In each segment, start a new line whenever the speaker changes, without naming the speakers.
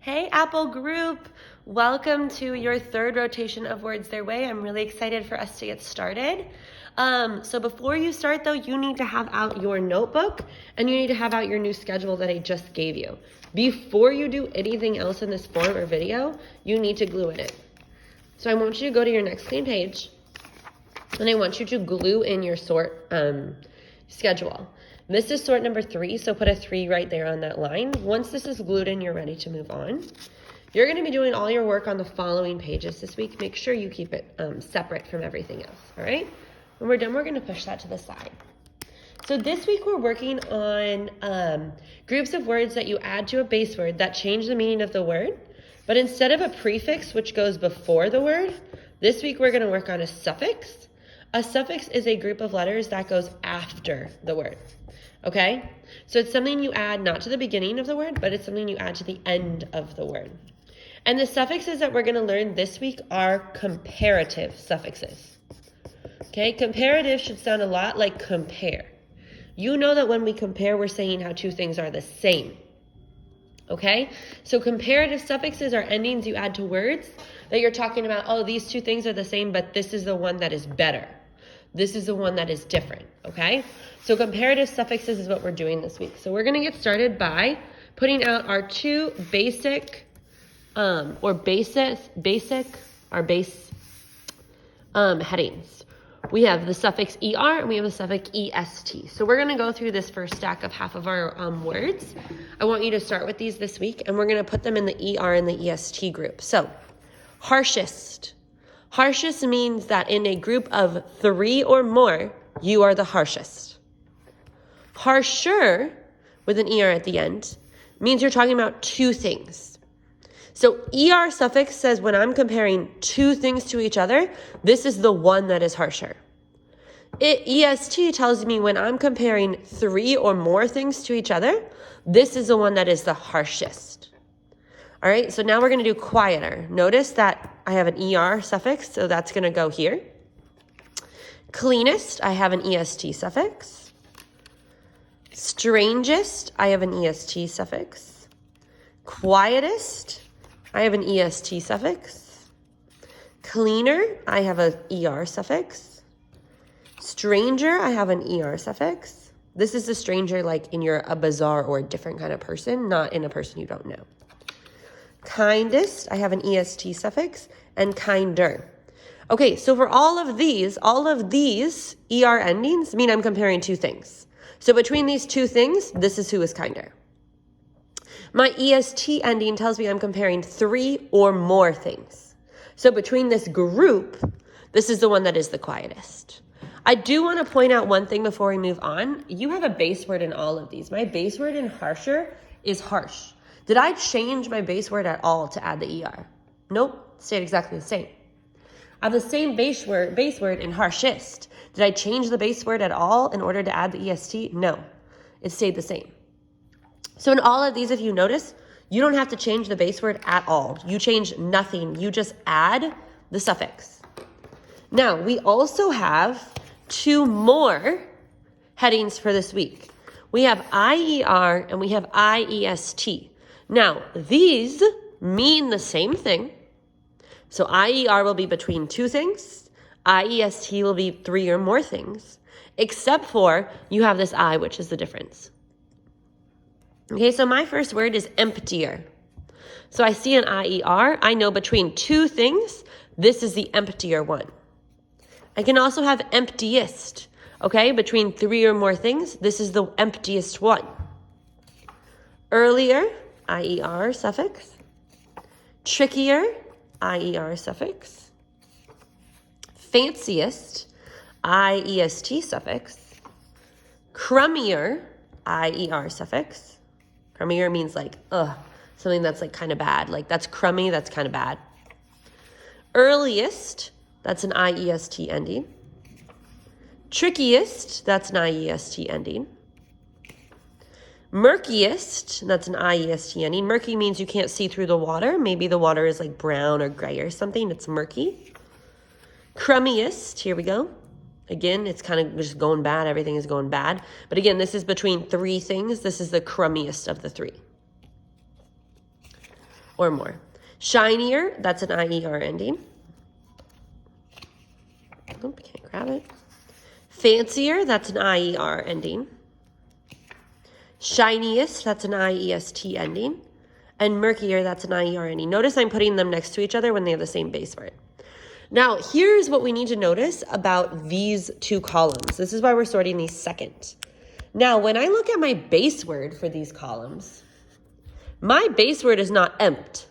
Hey, Apple Group! Welcome to your third rotation of Words Their Way. I'm really excited for us to get started. So before you start though, you need to have out your notebook and you need to have out your new schedule that I just gave you. Before you do anything else in this form or video, you need to glue it in. So I want you to go to your next clean page and I want you to glue in your sort schedule. This is sort number 3, so put a 3 right there on that line. Once this is glued in, you're ready to move on. You're going to be doing all your work on the following pages this week. Make sure you keep it separate from everything else, all right? When we're done, we're going to push that to the side. So this week we're working on groups of words that you add to a base word that change the meaning of the word. But instead of a prefix which goes before the word, this week we're going to work on a suffix. A suffix is a group of letters that goes after the word. Okay, so it's something you add not to the beginning of the word, but it's something you add to the end of the word. And the suffixes that we're going to learn this week are comparative suffixes. Okay, comparative should sound a lot like compare. You know that when we compare, we're saying how two things are the same. Okay, so comparative suffixes are endings you add to words that you're talking about, oh, these two things are the same, but this is the one that is better. This is the one that is different, okay? So comparative suffixes is what we're doing this week. So we're going to get started by putting out our two base headings. We have the suffix ER and we have the suffix EST. So we're going to go through this first stack of half of our words. I want you to start with these this week, and we're going to put them in the ER and the EST group. So harshest. Harshest means that in a group of 3 or more, you are the harshest. Harsher, with an ER at the end, means you're talking about two things. So ER suffix says when I'm comparing two things to each other, this is the one that is harsher. EST tells me when I'm comparing 3 or more things to each other, this is the one that is the harshest. All right, so now we're going to do quieter. Notice that I have an ER suffix, so that's going to go here. Cleanest, I have an EST suffix. Strangest, I have an EST suffix. Quietest, I have an EST suffix. Cleaner, I have an ER suffix. Stranger, I have an ER suffix. This is a stranger like in a bazaar or a different kind of person, not in a person you don't know. Kindest, I have an EST suffix, and kinder. Okay, so for all of these ER endings mean I'm comparing two things. So between these two things, this is who is kinder. My EST ending tells me I'm comparing 3 or more things. So between this group, this is the one that is the quietest. I do want to point out one thing before we move on. You have a base word in all of these. My base word in harsher is harsh. Did I change my base word at all to add the ER? Nope, stayed exactly the same. I have the same base word in harshest. Did I change the base word at all in order to add the EST? No, it stayed the same. So in all of these, if you notice, you don't have to change the base word at all. You change nothing. You just add the suffix. Now, we also have 2 more headings for this week. We have IER and we have IEST. Now, these mean the same thing. So IER will be between 2 things. IEST will be 3 or more things, except for you have this I, which is the difference. Okay, so my first word is emptier. So I see an IER. I know between 2 things, this is the emptier one. I can also have emptiest. Okay, between 3 or more things, this is the emptiest one. Earlier, IER suffix. Trickier, IER suffix. Fanciest, IEST suffix. Crummier, IER suffix. Crummier means like, something that's like kind of bad. Like that's crummy, that's kind of bad. Earliest, that's an IEST ending. Trickiest, that's an IEST ending. Murkiest, that's an IEST ending. Murky means you can't see through the water. Maybe the water is like brown or gray or something. It's murky. Crummiest, here we go. Again, it's kind of just going bad. Everything is going bad. But again, this is between 3 things. This is the crummiest of the 3. or more. Shinier, that's an IER ending. Oop, can't grab it. Fancier, that's an IER ending. Shiniest, that's an IEST ending. And murkier, that's an IER ending. Notice I'm putting them next to each other when they have the same base word. Now, here's what we need to notice about these two columns. This is why we're sorting these second. Now, when I look at my base word for these columns, my base word is not empt.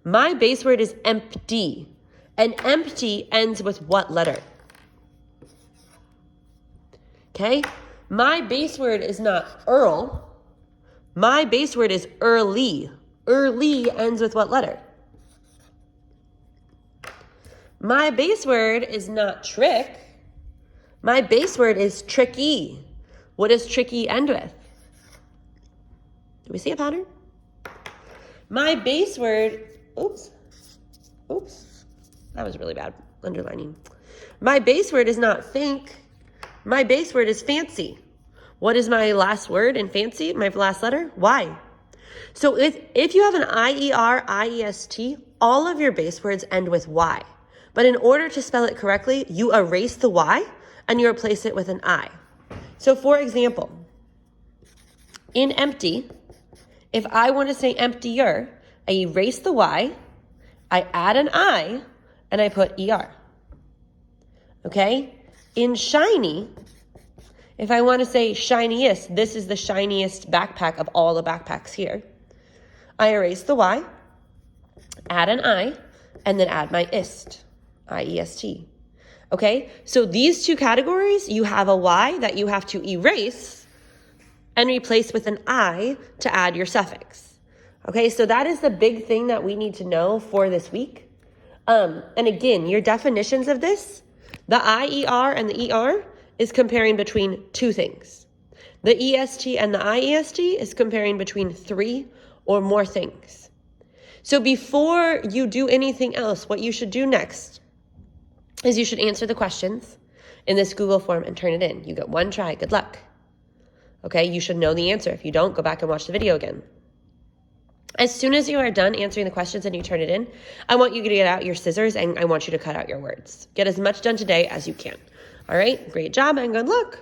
My base word is empty. And empty ends with what letter? Okay? My base word is not Earl. My base word is early. Early ends with what letter? My base word is not trick. My base word is tricky. What does tricky end with? Do we see a pattern? My base word, oops, that was really bad, underlining. My base word is not think. My base word is fancy. What is my last word in fancy, my last letter? Y. So if you have an IER, IEST, all of your base words end with Y. But in order to spell it correctly, you erase the Y and you replace it with an I. So for example, in empty, if I want to say emptier, I erase the Y, I add an I, and I put ER. Okay? In shiny, if I want to say shiniest, this is the shiniest backpack of all the backpacks here. I erase the Y, add an I, and then add my ist, I-E-S-T. Okay? So these two categories, you have a Y that you have to erase and replace with an I to add your suffix. Okay? So that is the big thing that we need to know for this week. And again, your definitions of this, the IER and the ER is comparing between two things. The EST and the IEST is comparing between 3 or more things. So before you do anything else, what you should do next is you should answer the questions in this Google form and turn it in. You get one try. Good luck. Okay, you should know the answer. If you don't, go back and watch the video again. As soon as you are done answering the questions and you turn it in, I want you to get out your scissors and I want you to cut out your words. Get as much done today as you can. All right, great job and good luck.